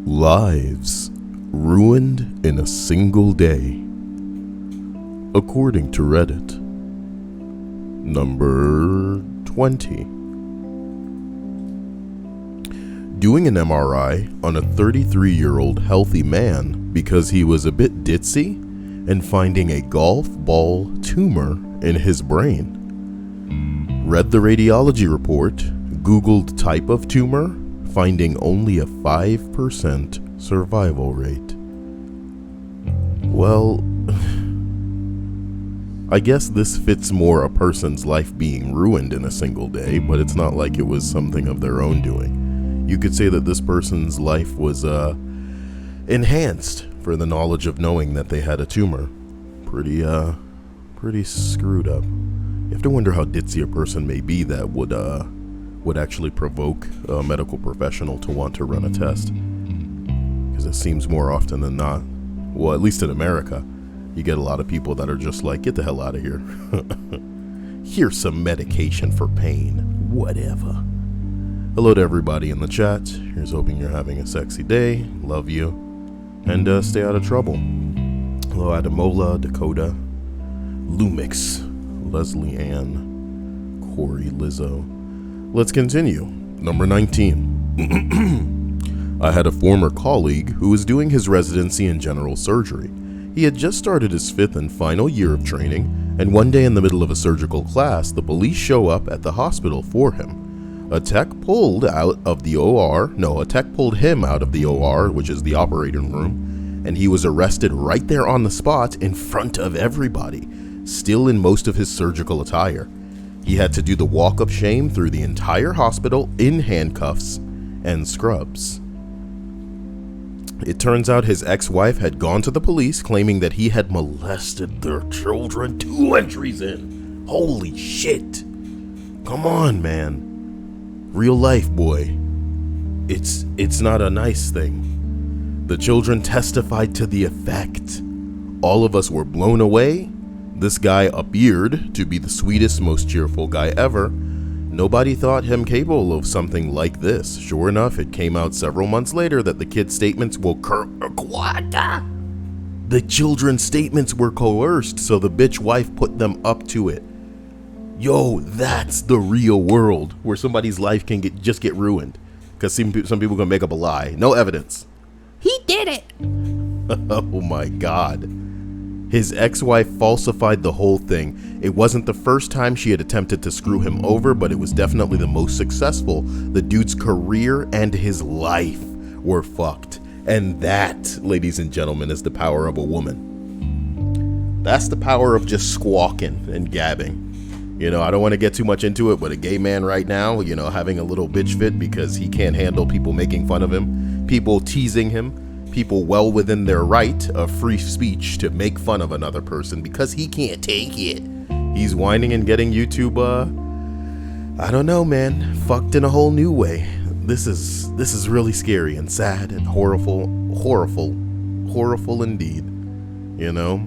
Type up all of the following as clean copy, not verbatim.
Lives ruined in a single day, according to Reddit. Number 20. Doing an MRI on a 33-year-old healthy man because he was a bit ditzy and finding a golf ball tumor in his brain. Read the radiology report, Googled type of tumor, finding only a 5% survival rate. Well, I guess this fits more a person's life being ruined in a single day, but it's not like it was something of their own doing. You could say that this person's life was enhanced for the knowledge of knowing that they had a tumor. Pretty screwed up. You have to wonder how ditzy a person may be that would actually provoke a medical professional to want to run a test. Because it seems more often than not, well, at least in America, you get a lot of people that are just like, get the hell out of here. Here's some medication for pain. Whatever. Hello to everybody in the chat. Here's hoping you're having a sexy day. Love you. And stay out of trouble. Hello, Adamola, Dakota, Lumix, Leslie Ann, Corey, Lizzo. Let's continue. Number 19. I had a former colleague who was doing his residency in general surgery. He had just started his 5th and final year of training, and one day in the middle of a surgical class, the police show up at the hospital for him. A tech pulled him out of the OR, which is the operating room, and he was arrested right there on the spot in front of everybody, still in most of his surgical attire. He had to do the walk of shame through the entire hospital in handcuffs and scrubs. It turns out his ex-wife had gone to the police claiming that he had molested their children. 2 entries in. Holy shit. Come on, man. Real life, boy. It's not a nice thing. The children testified to the effect. All of us were blown away. This guy appeared to be the sweetest, most cheerful guy ever. Nobody thought him capable of something like this. Sure enough, it came out several months later that the kids' statements were The children's statements were coerced, so the bitch wife put them up to it. Yo, that's the real world where somebody's life can just get ruined because some people gonna make up a lie. No evidence. He did it. Oh my God. His ex-wife falsified the whole thing. It wasn't the first time she had attempted to screw him over, but it was definitely the most successful. The dude's career and his life were fucked. And that, ladies and gentlemen, is the power of a woman. That's the power of just squawking and gabbing. You know, I don't want to get too much into it, but a gay man right now, you know, having a little bitch fit because he can't handle people making fun of him, people teasing him, people well within their right of free speech to make fun of another person because he can't take it. He's whining and getting YouTube, I don't know, man, fucked in a whole new way. This is really scary and sad and horrible indeed. You know,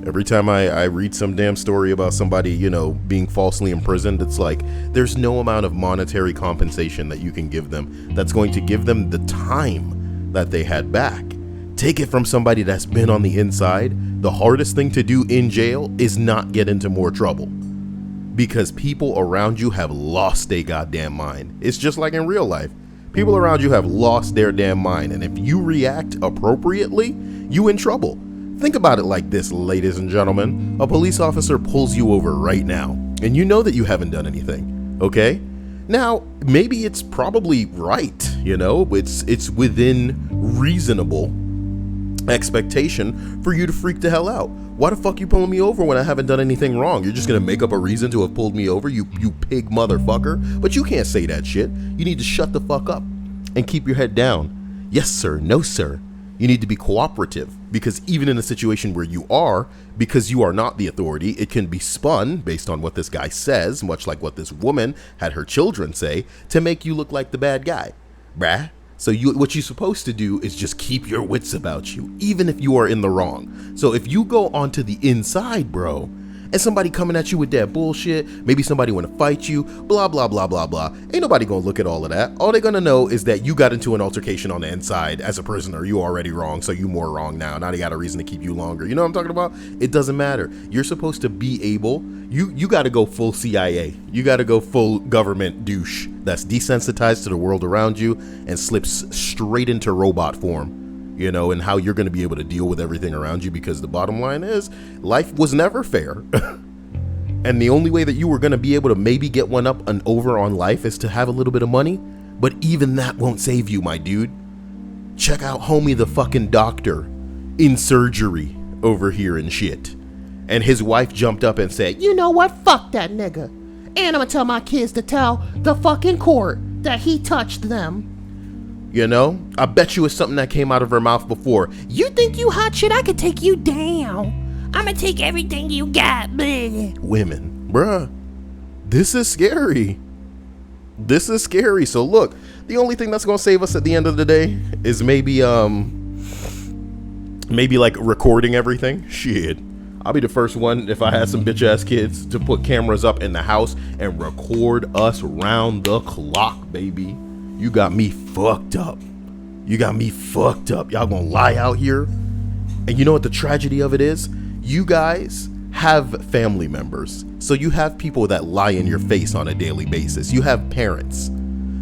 every time I read some damn story about somebody, you know, being falsely imprisoned, it's like there's no amount of monetary compensation that you can give them that's going to give them the time that they had back. Take it from somebody that's been on the inside. The hardest thing to do in jail is not get into more trouble because people around you have lost their goddamn mind. It's just like in real life. People around you have lost their damn mind, and if you react appropriately, you in trouble. Think about it like this, ladies and gentlemen. A police officer pulls you over right now, and you know that you haven't done anything, okay? Now, maybe it's probably right, you know, it's within reasonable expectation for you to freak the hell out. Why the fuck you pulling me over when I haven't done anything wrong? You're just gonna make up a reason to have pulled me over, you pig motherfucker. But you can't say that shit. You need to shut the fuck up and keep your head down. Yes, sir. No, sir. You need to be cooperative, because even in a situation where you are, because you are not the authority, it can be spun based on what this guy says, much like what this woman had her children say, to make you look like the bad guy, bruh. So what you're supposed to do is just keep your wits about you, even if you are in the wrong. So if you go onto the inside, bro, and somebody coming at you with that bullshit, maybe somebody want to fight you, blah, blah, blah, blah, blah. Ain't nobody gonna look at all of that. All they're gonna know is that you got into an altercation on the inside as a prisoner. You already wrong, so you more wrong now. Now they got a reason to keep you longer. You know what I'm talking about? It doesn't matter. You're supposed to be able, you gotta go full CIA. You gotta go full government douche that's desensitized to the world around you and slips straight into robot form. You know, and how you're going to be able to deal with everything around you, because the bottom line is life was never fair. And the only way that you were going to be able to maybe get one up and over on life is to have a little bit of money. But even that won't save you, my dude. Check out homie the fucking doctor in surgery over here and shit. And his wife jumped up and said, "You know what? Fuck that nigga. And I'm going to tell my kids to tell the fucking court that he touched them." You know, I bet you it's something that came out of her mouth before. "You think you hot shit? I could take you down. I'm gonna take everything you got." Bleh. Women, bruh, this is scary. This is scary. So look, the only thing that's gonna save us at the end of the day is maybe like recording everything. Shit, I'll be the first one, if I had some bitch ass kids, to put cameras up in the house and record us round the clock, baby. You got me fucked up. You got me fucked up. Y'all gonna lie out here? And you know what the tragedy of it is? You guys have family members. So you have people that lie in your face on a daily basis. You have parents.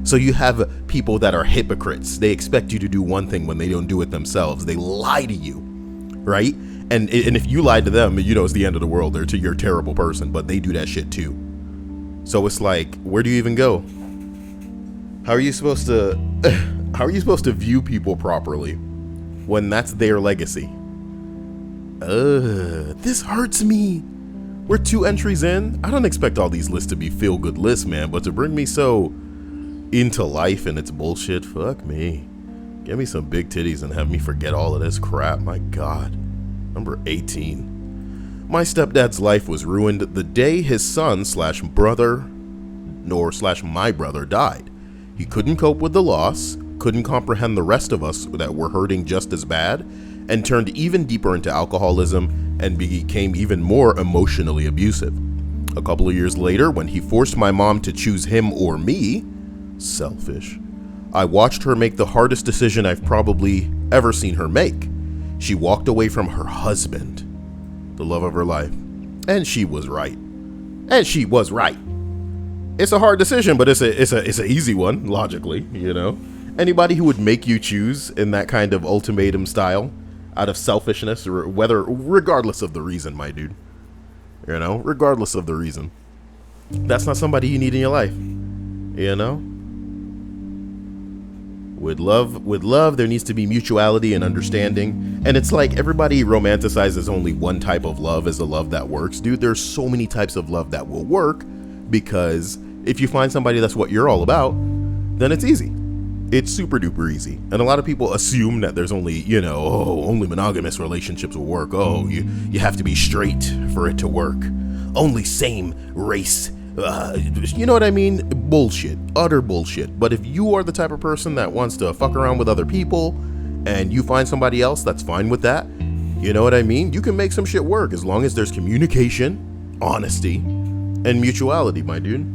So you have people that are hypocrites. They expect you to do one thing when they don't do it themselves. They lie to you, right? And if you lie to them, you know it's the end of the world. You're a terrible person, but they do that shit too. So it's like, where do you even go? How are you supposed to view people properly when that's their legacy? This hurts me. We're 2 entries in. I don't expect all these lists to be feel-good lists, man, but to bring me so into life and its bullshit, fuck me. Give me some big titties and have me forget all of this crap. My God. Number 18. My stepdad's life was ruined the day his son / brother / my brother died. He couldn't cope with the loss, couldn't comprehend the rest of us that were hurting just as bad, and turned even deeper into alcoholism and became even more emotionally abusive. A couple of years later, when he forced my mom to choose him or me, selfish, I watched her make the hardest decision I've probably ever seen her make. She walked away from her husband, the love of her life, and she was right. And she was right. It's a hard decision, but it's an easy one, logically, you know. Anybody who would make you choose in that kind of ultimatum style, out of selfishness, or regardless of the reason, my dude, you know, regardless of the reason, that's not somebody you need in your life, you know. With love, there needs to be mutuality and understanding. And it's like everybody romanticizes only one type of love as a love that works. Dude, there's so many types of love that will work, because if you find somebody that's what you're all about, then it's easy. It's super duper easy. And a lot of people assume that there's only, you know, only monogamous relationships will work. You have to be straight for it to work. Only same race. You know what I mean? Bullshit. Utter bullshit. But if you are the type of person that wants to fuck around with other people and you find somebody else that's fine with that, you know what I mean? You can make some shit work as long as there's communication, honesty, and mutuality, my dude.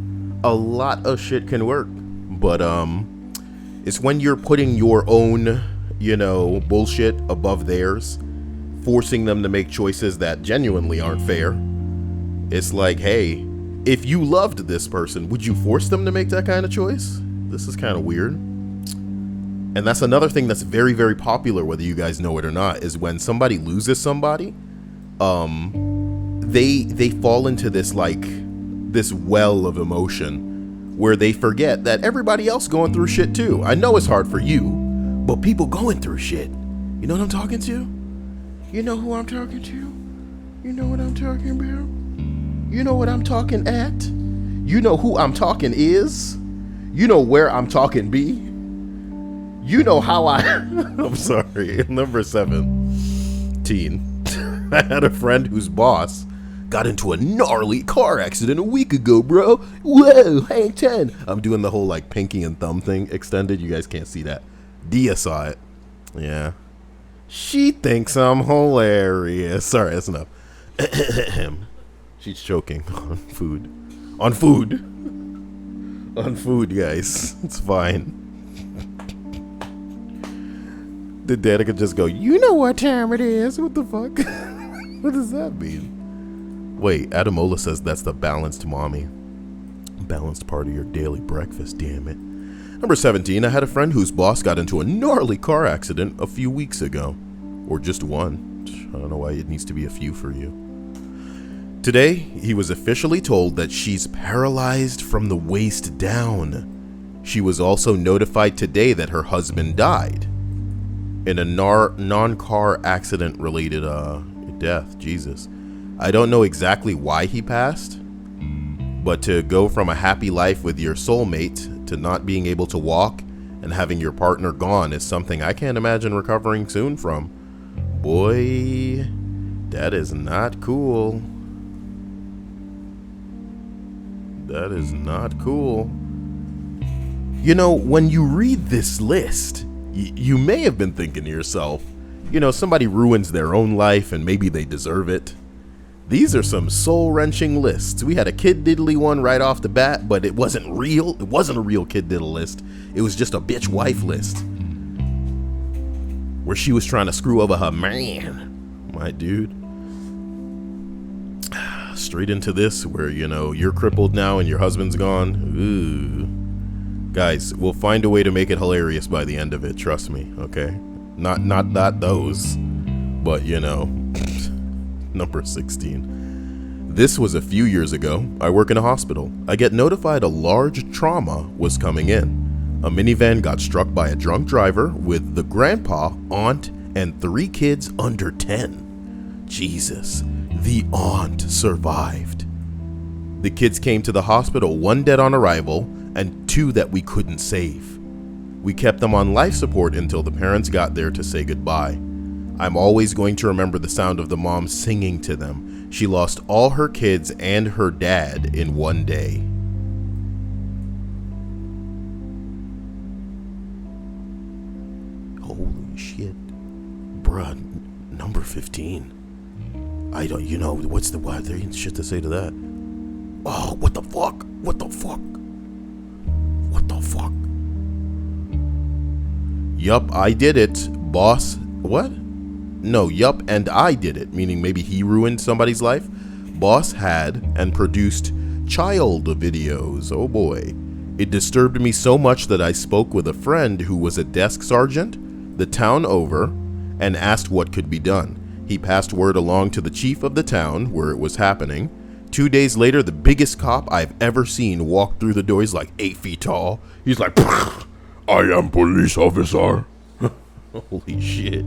A lot of shit can work. But it's when you're putting your own, you know, bullshit above theirs, forcing them to make choices that genuinely aren't fair. It's like, hey, if you loved this person, would you force them to make that kind of choice? This is kind of weird. And that's another thing that's very, very popular, whether you guys know it or not, is when somebody loses somebody, they fall into this well of emotion where they forget that everybody else going through shit too. I know it's hard for you, but people going through shit. You know what I'm talking to? You know who I'm talking to? You know what I'm talking about? You know what I'm talking at? You know who I'm talking is? You know where I'm talking be? You know how I'm sorry, number 17. I had a friend whose boss got into a gnarly car accident a week ago, bro. Whoa, hang 10. I'm doing the whole like pinky and thumb thing extended. You guys can't see that. Dia saw it. Yeah. She thinks I'm hilarious. Sorry, that's enough. She's choking on food. On food! On food, guys. It's fine. The dad could just go, you know what time it is. What the fuck? What does that mean? Wait, Adamola says that's the balanced mommy. Balanced part of your daily breakfast, damn it. Number 17, I had a friend whose boss got into a gnarly car accident a few weeks ago. Or just one. I don't know why it needs to be a few for you. Today, he was officially told that she's paralyzed from the waist down. She was also notified today that her husband died in a non-car accident related death. Jesus. I don't know exactly why he passed, but to go from a happy life with your soulmate to not being able to walk and having your partner gone is something I can't imagine recovering soon from. Boy, that is not cool. That is not cool. You know, when you read this list, you may have been thinking to yourself, you know, somebody ruins their own life and maybe they deserve it. These are some soul-wrenching lists. We had a Kid Diddly one right off the bat, but it wasn't real. It wasn't a real Kid Diddle list. It was just a bitch wife list where she was trying to screw over her man. My dude. Straight into this where, you know, you're crippled now and your husband's gone. Ooh. Guys, we'll find a way to make it hilarious by the end of it. Trust me, okay? Not those, but, you know. Number 16. This was a few years ago. I work in a hospital. I get notified a large trauma was coming in. A minivan got struck by a drunk driver with the grandpa, aunt, and 3 kids under 10. Jesus, the aunt survived. The kids came to the hospital, 1 dead on arrival and 2 that we couldn't save. We kept them on life support until the parents got there to say goodbye. I'm always going to remember the sound of the mom singing to them. She lost all her kids and her dad in 1 day. Holy shit. Bruh, number 15. I don't, you know, what's the, what, there ain't shit to say to that. Oh, what the fuck? What the fuck? What the fuck? Yup, I did it, boss. What? No, yup, and I did it, meaning maybe he ruined somebody's life. Boss had and produced child videos. Oh boy. It disturbed me so much that I spoke with a friend who was a desk sergeant the town over and asked what could be done. He passed word along to the chief of the town where it was happening. 2 days later, the biggest cop I've ever seen walked through the door. He's like 8 feet tall. He's like, I am police officer. Holy shit.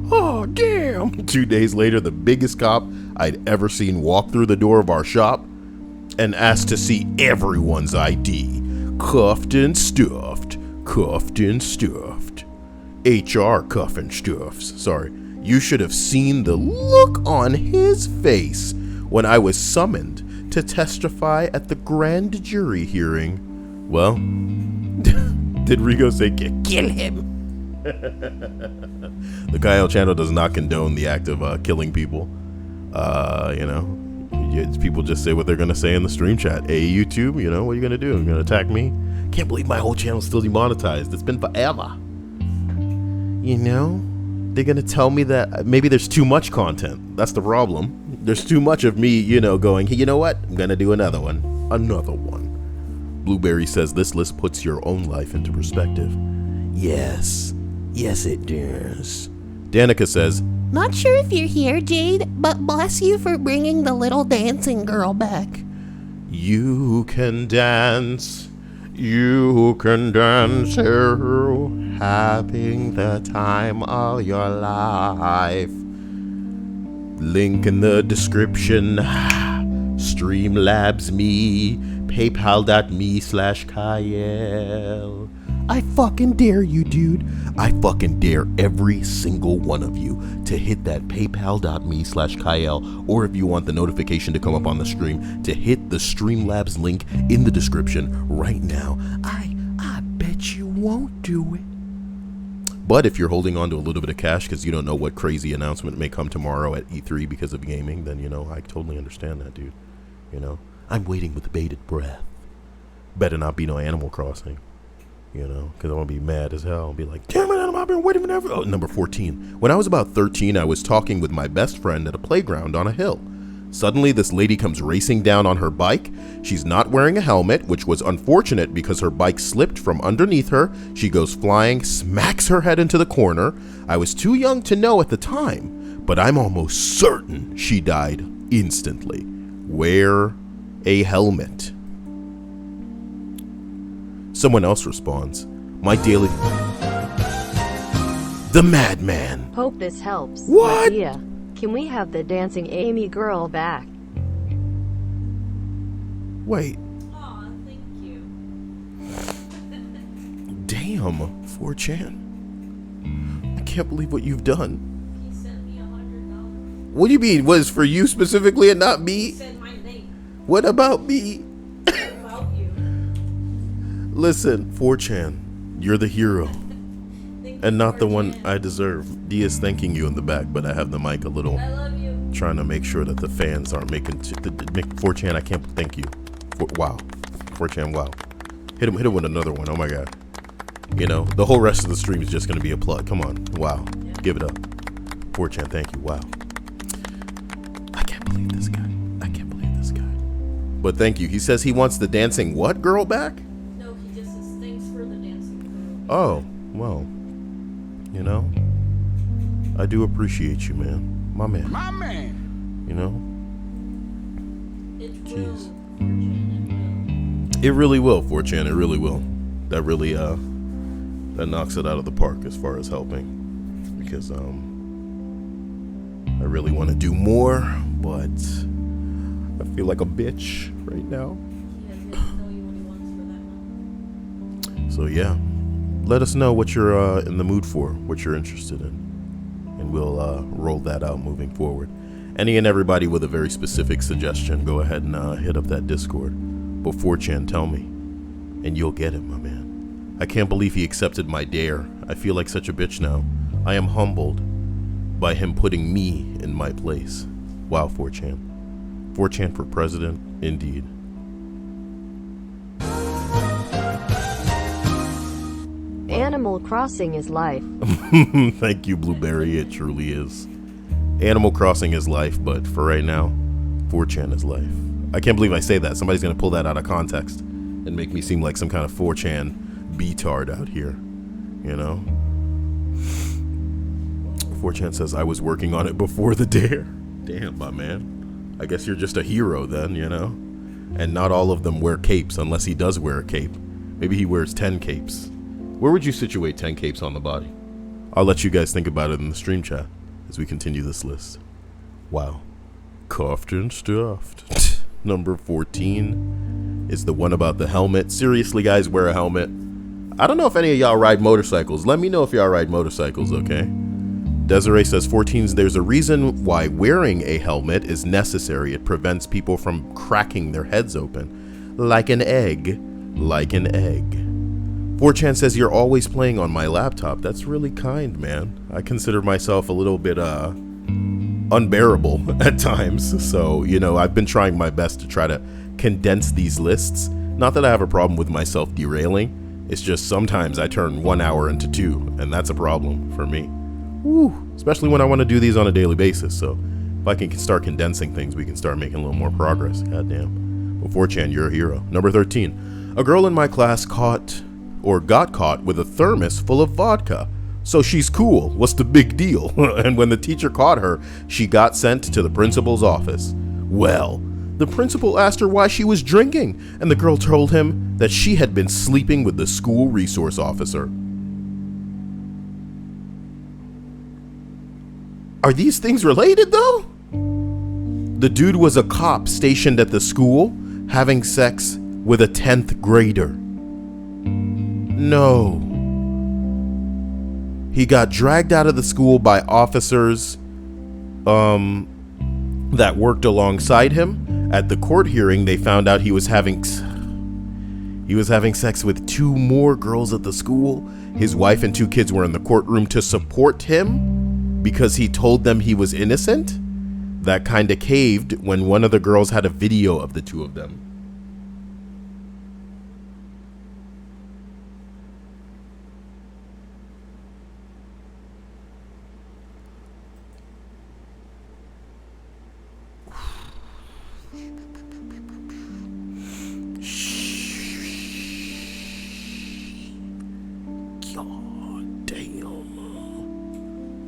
Oh, damn. 2 days later, the biggest cop I'd ever seen walked through the door of our shop and asked to see everyone's ID. Cuffed and stuffed. Cuffed and stuffed. HR cuff and stuffs. Sorry. You should have seen the look on his face when I was summoned to testify at the grand jury hearing. Well, did Rigo say kill him? The Cyael channel does not condone the act of killing people. You know, people just say what they're gonna say in the stream chat. Hey, YouTube, you know, what are you gonna do? You're gonna attack me? Can't believe my whole channel's still demonetized. It's been forever. You know, they're gonna tell me that maybe there's too much content. That's the problem. There's too much of me, you know, going, hey, you know what? I'm gonna do another one. Another one. Blueberry says this list puts your own life into perspective. Yes. Yes, it does. Danica says, not sure if you're here, Jade, but bless you for bringing the little dancing girl back. You can dance. You can dance here, having the time of your life. Link in the description. Streamlabs me. PayPal.me/Cyael. I fucking dare you, dude. I fucking dare every single one of you to hit that paypal.me/Cyael, or if you want the notification to come up on the stream, to hit the Streamlabs link in the description right now. I bet you won't do it. But if you're holding on to a little bit of cash because you don't know what crazy announcement may come tomorrow at E3 because of gaming, then, you know, I totally understand that, dude. You know, I'm waiting with bated breath. Better not be no Animal Crossing. You know, because I'm going to be mad as hell. I'll be like, damn it, I've been waiting forever. Oh, number 14. When I was about 13, I was talking with my best friend at a playground on a hill. Suddenly, this lady comes racing down on her bike. She's not wearing a helmet, which was unfortunate because her bike slipped from underneath her. She goes flying, smacks her head into the corner. I was too young to know at the time, but I'm almost certain she died instantly. Wear a helmet. Someone else responds, my daily... The madman. Hope this helps. What? Idea. Can we have the dancing Amy girl back? Wait. Aw, thank you. Damn, 4chan. I can't believe what you've done. He sent me $100. What do you mean? Was for you specifically and not He me? said my name. What about me? About you. Listen, 4chan, you're the hero. Thank And you, not the one 4chan. I deserve. Dia's thanking you in the back, but I have the mic a little, I love you. trying to make sure that the fans aren't making... 4chan, I can't... Thank you. Wow. 4chan, wow. Hit him with another one. Oh my god. You know, the whole rest of the stream is just going to be a plug. Come on. Wow. Yeah. Give it up. 4chan, thank you. Wow. I can't believe this guy. I can't believe this guy. But thank you. He says he wants the dancing what girl back? No, he just says thanks for the dancing girl. Oh, well. You know, I do appreciate you, man. My man. My man. You know, It Jeez. will. 4chan, it it really will, 4chan. It really will. That really, that knocks it out of the park as far as helping. Because, I really want to do more, but I feel like a bitch right now. will. He has yet to tell you what he wants for that month. So, yeah. Let us know what you're in the mood for, what you're interested in. And we'll roll that out moving forward. Any and everybody with a very specific suggestion, go ahead and hit up that Discord. But 4chan, tell me. And you'll get it, my man. I can't believe he accepted my dare. I feel like such a bitch now. I am humbled by him putting me in my place. Wow, 4chan. 4chan for president, indeed. Animal Crossing is life. Thank you, Blueberry. It truly is. Animal Crossing is life, but for right now, 4chan is life. I can't believe I say that. Somebody's going to pull that out of context and make me seem like some kind of 4chan B-tard out here. You know? 4chan says I was working on it before the dare. Damn, my man. I guess you're just a hero then, you know? And not all of them wear capes unless he does wear a cape. Maybe he wears 10 capes. Where would you situate 10 capes on the body? I'll let you guys think about it in the stream chat as we continue this list. Wow. Cuffed and stuffed. Number 14 is the one about the helmet. Seriously, guys, wear a helmet. I don't know if any of y'all ride motorcycles. Let me know if y'all ride motorcycles, okay? Desiree says 14's there's a reason why wearing a helmet is necessary. It prevents people from cracking their heads open. Like an egg. Like an egg. 4chan says you're always playing on my laptop. That's really kind, man. I consider myself a little bit unbearable at times. So, you know, I've been trying my best to try to condense these lists. Not that I have a problem with myself derailing. It's just sometimes I turn 1 hour into 2, and that's a problem for me. Woo. Especially when I want to do these on a daily basis. So if I can start condensing things, we can start making a little more progress. Goddamn. But 4chan, you're a hero. Number 13. A girl in my class got caught with a thermos full of vodka. So she's cool. What's the big deal? And when the teacher caught her, she got sent to the principal's office. Well, the principal asked her why she was drinking, and the girl told him that she had been sleeping with the school resource officer. Are these things related, though? The dude was a cop stationed at the school having sex with a 10th grader. No. He got dragged out of the school by officers that worked alongside him. At the court hearing, they found out he was having sex with 2 more girls at the school. His wife and 2 kids were in the courtroom to support him because he told them he was innocent. that kind of caved when one of the girls had a video of the two of them. God damn.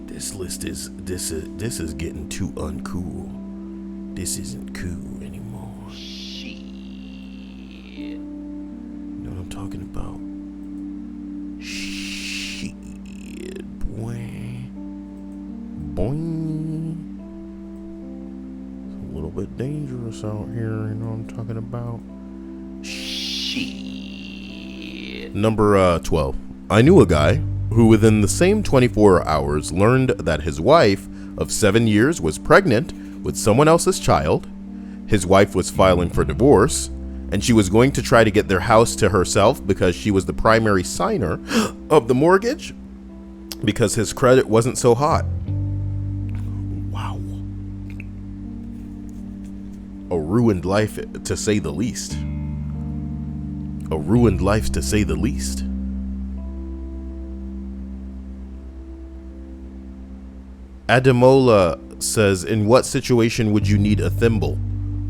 This list is this is getting too uncool. This isn't cool anymore. Shit. You know what I'm talking about? Shit, boy. Boing. It's a little bit dangerous out here, you know what I'm talking about? Shit. Number 12. I knew a guy who within the same 24 hours learned that his wife of 7 years was pregnant with someone else's child. His wife was filing for divorce, and she was going to try to get their house to herself because she was the primary signer of the mortgage because his credit wasn't so hot. Wow. A ruined life, to say the least. A ruined life, to say the least. Ademola says, in what situation would you need a thimble?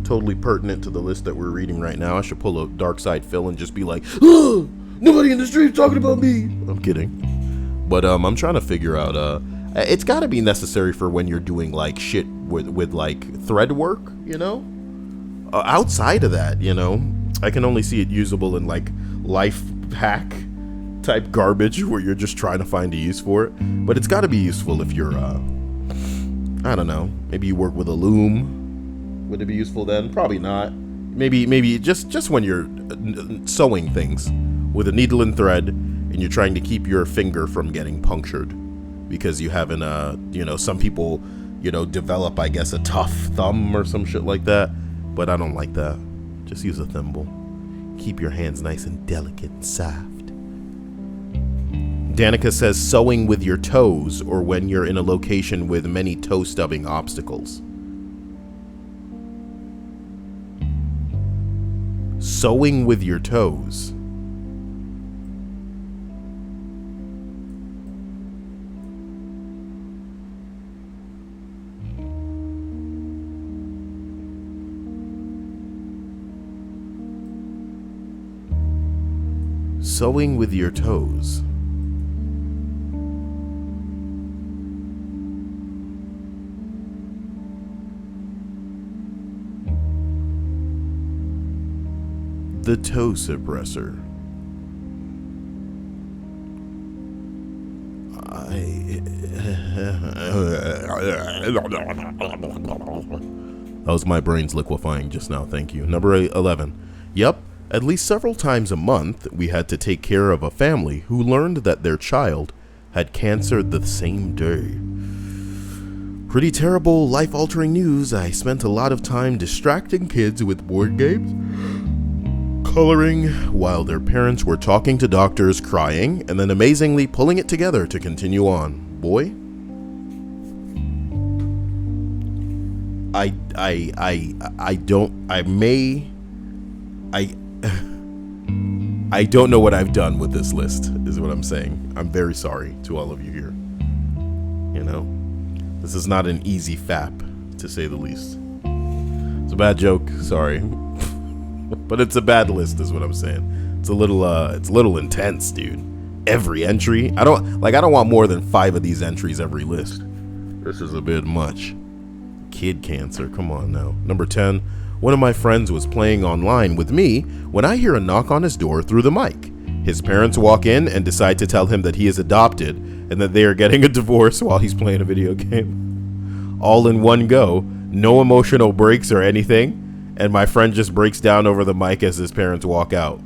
Totally pertinent to the list that we're reading right now. I should pull a dark side Phil and just be like, oh, nobody in the street's talking about me. I'm kidding. But I'm trying to figure out, it's got to be necessary for when you're doing like shit with like thread work, you know? Outside of that, you know, I can only see it usable in like life hack type garbage where you're just trying to find a use for it. But it's got to be useful if you're, I don't know, maybe you work with a loom. Would it be useful then? Probably not. Maybe just when you're sewing things with a needle and thread and you're trying to keep your finger from getting punctured because you haven't, you know, some people, you know, develop, I guess, a tough thumb or some shit like that. But I don't like that. Just use a thimble. Keep your hands nice and delicate and soft. Danica says sewing with your toes or when you're in a location with many toe stubbing obstacles. Sewing with your toes. Sewing with your toes. The toe suppressor. That was my brains liquefying just now, thank you. Number 11. Yep, at least several times a month, we had to take care of a family who learned that their child had cancer the same day. Pretty terrible, life-altering news. I spent a lot of time distracting kids with board games, coloring, while their parents were talking to doctors, crying, and then amazingly pulling it together to continue on. Boy, I don't know what I've done with this list, is what I'm saying. I'm very sorry to all of you here. You know, this is not an easy fap, to say the least. It's a bad joke, sorry. But it's a bad list, is what I'm saying. It's a little intense, dude. Every entry, I don't want more than 5 of these entries every list. This is a bit much. Kid cancer, come on now. Number 10, one of my friends was playing online with me when I hear a knock on his door through the mic. His parents walk in and decide to tell him that he is adopted and that they are getting a divorce while he's playing a video game. All in one go, no emotional breaks or anything, and my friend just breaks down over the mic as his parents walk out.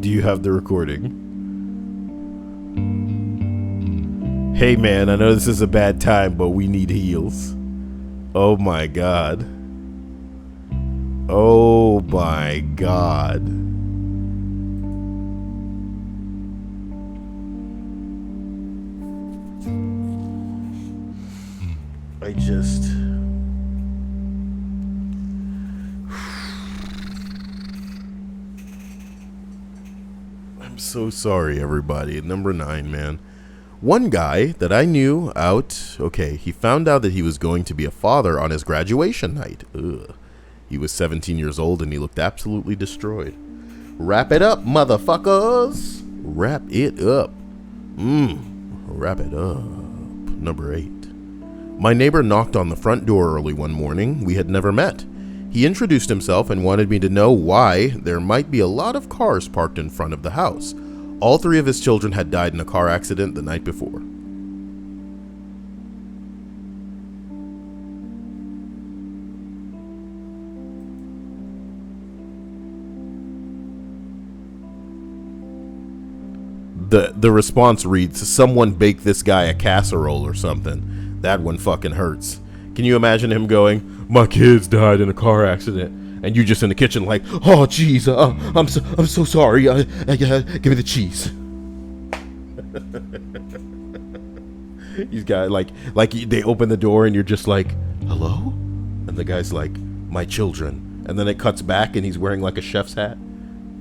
Do you have the recording? Hey man, I know this is a bad time, but we need heels. Oh my god. Oh my god. I'm so sorry, everybody. Number 9, man. One guy that I knew he found out that he was going to be a father on his graduation night. Ugh. He was 17 years old and he looked absolutely destroyed. Wrap it up, motherfuckers. Wrap it up. Wrap it up. Number 8. My neighbor knocked on the front door early one morning. We had never met. He introduced himself and wanted me to know why there might be a lot of cars parked in front of the house. All 3 of his children had died in a car accident the night before. The response reads, someone baked this guy a casserole or something. That one fucking hurts. Can you imagine him going, my kids died in a car accident, and you just in the kitchen like, oh jeez, I'm so sorry. Give me the cheese. He's got like they open the door and you're just like, hello? And the guy's like, my children. And then it cuts back and he's wearing like a chef's hat,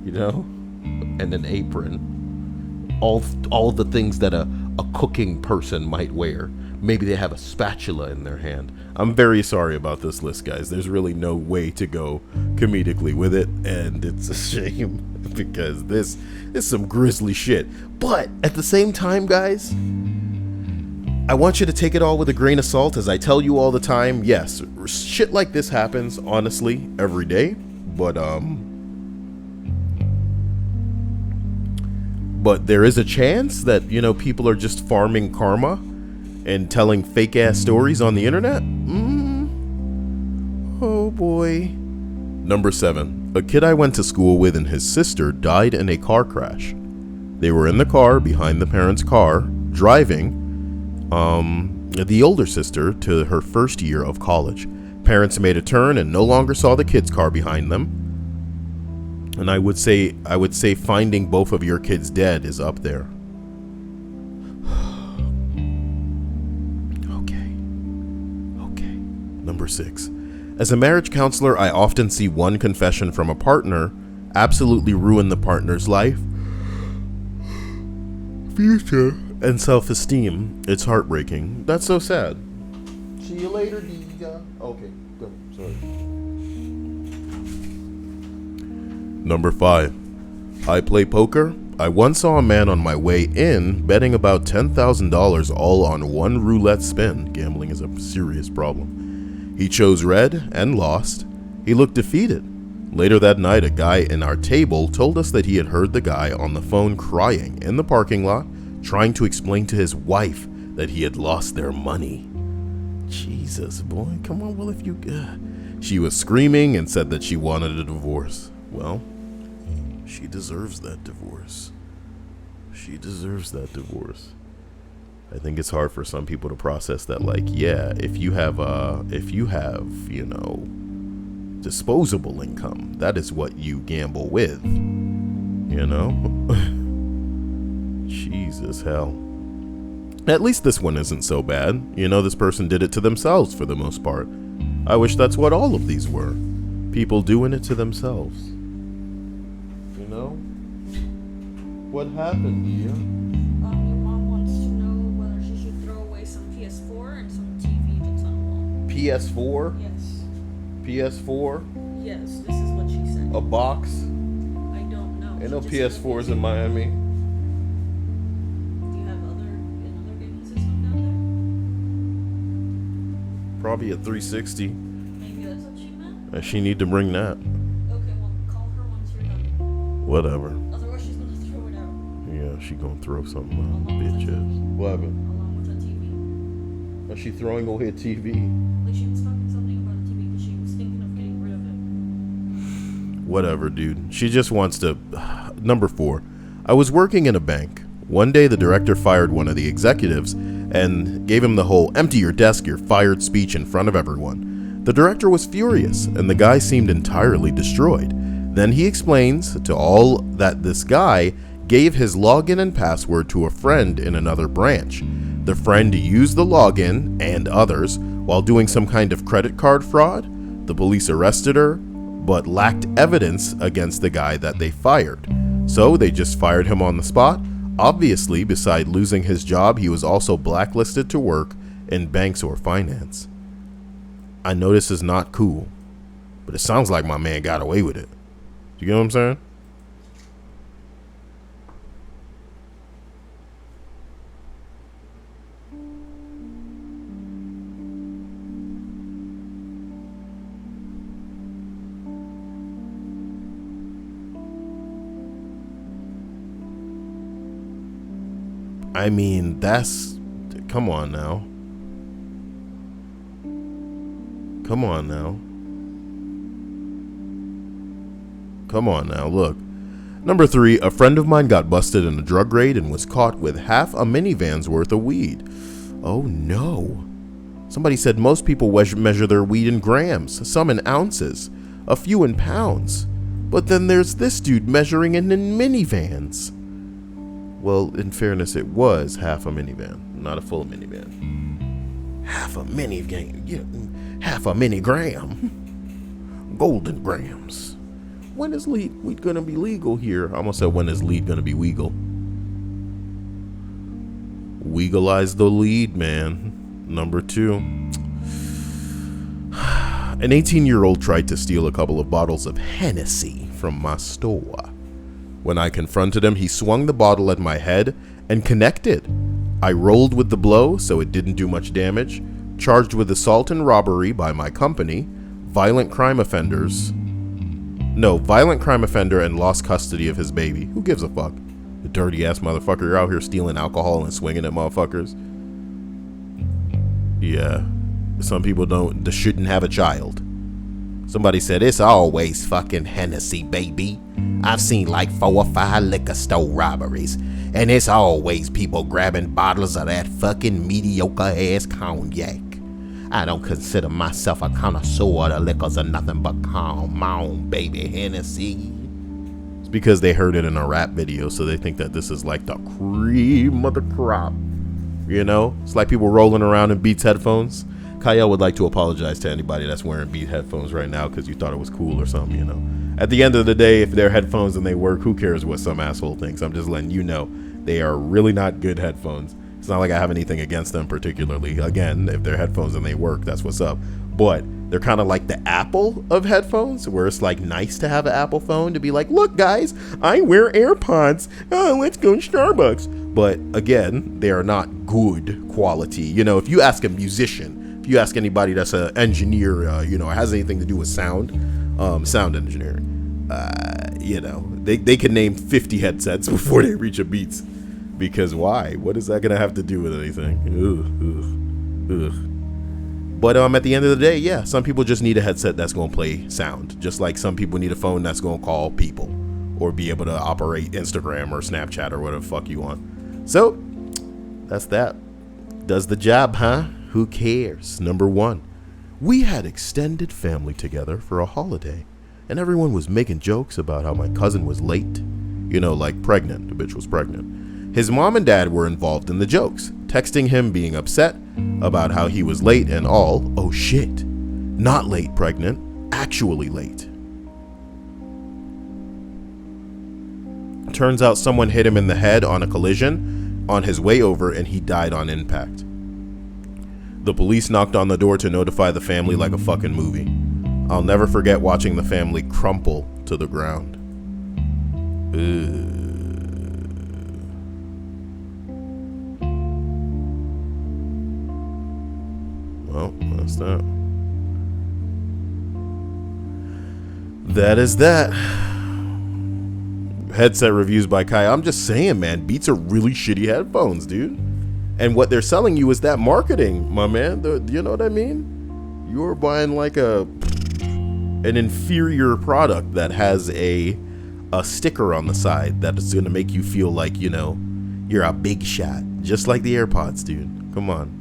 you know, and an apron. All the things that a cooking person might wear. Maybe they have a spatula in their hand. I'm very sorry about this list, guys. There's really no way to go comedically with it, and it's a shame because this is some grisly shit. But at the same time, guys, I want you to take it all with a grain of salt. As I tell you all the time, yes, shit like this happens, honestly, every day. But there is a chance that, you know, people are just farming karma and telling fake ass stories on the internet. Oh boy. Number 7. A kid I went to school with and his sister died in a car crash. They were in the car behind the parents' car, driving the older sister to her first year of college. Parents made a turn and no longer saw the kid's car behind them. And I would say finding both of your kids dead is up there. Okay. Number 6. As a marriage counselor, I often see one confession from a partner absolutely ruin the partner's life, future, and self-esteem. It's heartbreaking. That's so sad. See you later, Dija. Okay, go. Sorry. Number 5. I play poker. I once saw a man on my way in betting about $10,000 all on one roulette spin. Gambling is a serious problem. He chose red and lost. He looked defeated. Later that night, a guy in our table told us that he had heard the guy on the phone crying in the parking lot, trying to explain to his wife that he had lost their money. Jesus, boy, come on, well, if you... She was screaming and said that she wanted a divorce. Well, she deserves that divorce. She deserves that divorce. I think it's hard for some people to process that, like, yeah, if you have, you know, disposable income, that is what you gamble with, you know? Jesus, hell. At least this one isn't so bad. You know, this person did it to themselves for the most part. I wish that's what all of these were. People doing it to themselves. You know? What happened, dear? Your mom wants to know whether she should throw away some PS4 and some TV that's on the wall. PS4? Yes. PS4? Yes, this is what she said. A box? I don't know. Ain't no She just said PS4s in Miami. Do you have another gaming system down there? Probably a 360. Maybe that's what she meant? She need to bring that. Okay, well, call her once you're done. Whatever. Otherwise, she's gonna throw it out. Yeah, she gonna throw something out, Along with the bitches. TV. What happened? Along with the TV. Is she throwing away a TV? Like, she was talking something about the TV because she was thinking of getting rid of it. Whatever, dude. She just wants to... Number 4. I was working in a bank. One day, the director fired one of the executives and gave him the whole empty your desk, you're fired speech in front of everyone. The director was furious, and the guy seemed entirely destroyed. Then he explains to all that this guy gave his login and password to a friend in another branch. The friend used the login and others While doing some kind of credit card fraud, the police arrested her, but lacked evidence against the guy that they fired. So they just fired him on the spot. Obviously, beside losing his job, he was also blacklisted to work in banks or finance. I know this is not cool, but it sounds like my man got away with it. You get what I'm saying? I mean, come on now. Come on now. Come on now, look. Number 3, a friend of mine got busted in a drug raid and was caught with half a minivan's worth of weed. Oh no. Somebody said most people measure their weed in grams, some in ounces, a few in pounds. But then there's this dude measuring it in minivans. Well, in fairness, it was half a minivan, not a full minivan. Half a minivan, yeah, half a minigram. Golden grams. When is weed gonna be legal here? I almost said, when is lead gonna be legal? Legalize the lead, man. Number 2. An 18-year-old tried to steal a couple of bottles of Hennessy from my store. When I confronted him, he swung the bottle at my head and connected. I rolled with the blow, so it didn't do much damage. Charged with assault and robbery by my company, violent crime offender and lost custody of his baby. Who gives a fuck? The dirty ass motherfucker, you're out here stealing alcohol and swinging at motherfuckers. Yeah, some people shouldn't have a child. Somebody said, it's always fucking Hennessy, baby. I've seen like 4 or 5 liquor store robberies, and it's always people grabbing bottles of that fucking mediocre ass cognac. I don't consider myself a connoisseur of the liquors or nothing but come on, baby, Hennessy. It's because they heard it in a rap video, so they think that this is like the cream of the crop. You know, it's like people rolling around in Beats headphones. Cyael would like to apologize to anybody that's wearing Beat headphones right now because you thought it was cool or something, you know. At the end of the day, if they're headphones and they work, who cares what some asshole thinks? I'm just letting you know they are really not good headphones. It's not like I have anything against them particularly. Again, if they're headphones and they work, that's what's up. But they're kind of like the Apple of headphones, where it's like nice to have an Apple phone to be like, look guys, I wear AirPods. Oh, let's go to Starbucks. But again, they are not good quality. You know, if you ask a musician, if you ask anybody that's an engineer, has anything to do with sound engineering, you know, they can name 50 headsets before they reach a Beats. Because why? What is that going to have to do with anything? Ugh. But at the end of the day, yeah, some people just need a headset that's going to play sound. Just like some people need a phone that's going to call people or be able to operate Instagram or Snapchat or whatever the fuck you want. So that's that. Does the job, huh? Who cares? Number 1, we had extended family together for a holiday, and everyone was making jokes about how my cousin was late. You know, like pregnant. The bitch was pregnant. His mom and dad were involved in the jokes, texting him being upset about how he was late and all. Oh shit. Not late pregnant, actually late. Turns out someone hit him in the head on a collision on his way over and he died on impact. The police knocked on the door to notify the family like a fucking movie. I'll never forget watching the family crumple to the ground. Well, that's that. That is that. Headset reviews by Kai. I'm just saying, man, Beats are really shitty headphones, dude. And what they're selling you is that marketing, my man. You know what I mean? You're buying like an inferior product that has a sticker on the side that is going to make you feel like, you know, you're a big shot. Just like the AirPods, dude. Come on.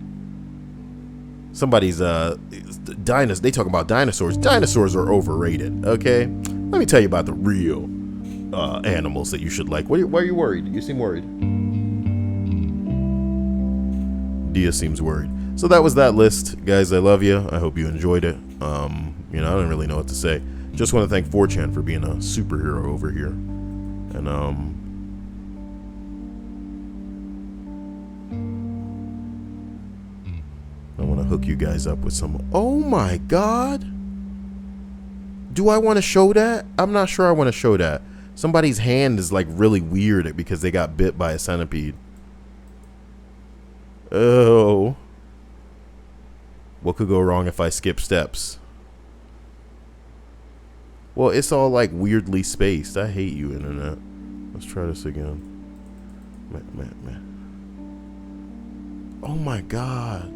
Somebody's they talk about dinosaurs. Dinosaurs are overrated, okay? Let me tell you about the real animals that you should like. Why are you worried? You seem worried. Dia seems worried. So that was that list, guys. I love you. I hope you enjoyed it. You know, I don't really know what to say. Just want to thank 4chan for being a superhero over here. And I want to hook you guys up with some. Oh my god. Do I want to show that? I'm not sure I want to show that. Somebody's hand is like really weird because they got bit by a centipede. Oh. What could go wrong if I skip steps? Well, it's all like weirdly spaced. I hate you, internet. Let's try this again. Oh my god.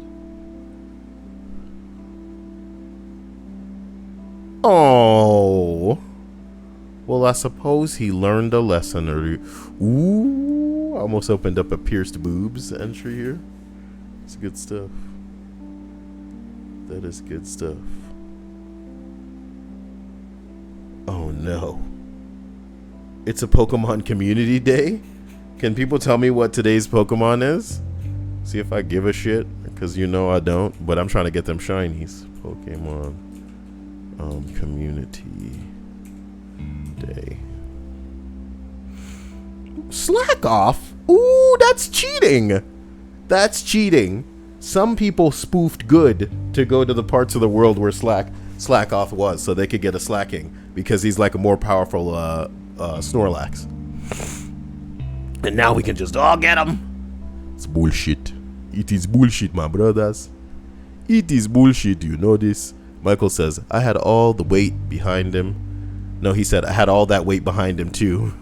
Oh. Well, I suppose he learned a lesson or... Ooh, almost opened up a pierced boobs entry here. It's good stuff. That is good stuff. Oh no. It's a Pokemon Community Day? Can people tell me what today's Pokemon is? See if I give a shit, because you know I don't, but I'm trying to get them shinies. Pokemon Community Day. Slack off? Ooh, that's cheating. That's cheating. Some people spoofed good to go to the parts of the world where Slack off was, so they could get a slacking, because he's like a more powerful Snorlax. And now we can just all get him. It's bullshit. It is bullshit, my brothers. It is bullshit, you know this. Michael says, I had all the weight behind him. No, he said, I had all that weight behind him too.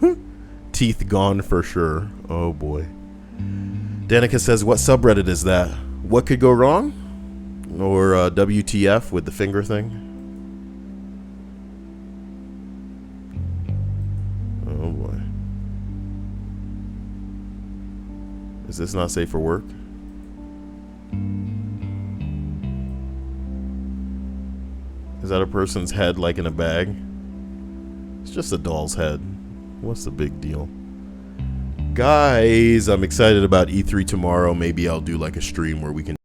Teeth gone for sure. Oh boy. Danica says, what subreddit is that? What could go wrong? Or WTF with the finger thing? Oh boy. Is this not safe for work? Is that a person's head like in a bag? It's just a doll's head. What's the big deal? Guys, I'm excited about E3 tomorrow. Maybe I'll do like a stream where we can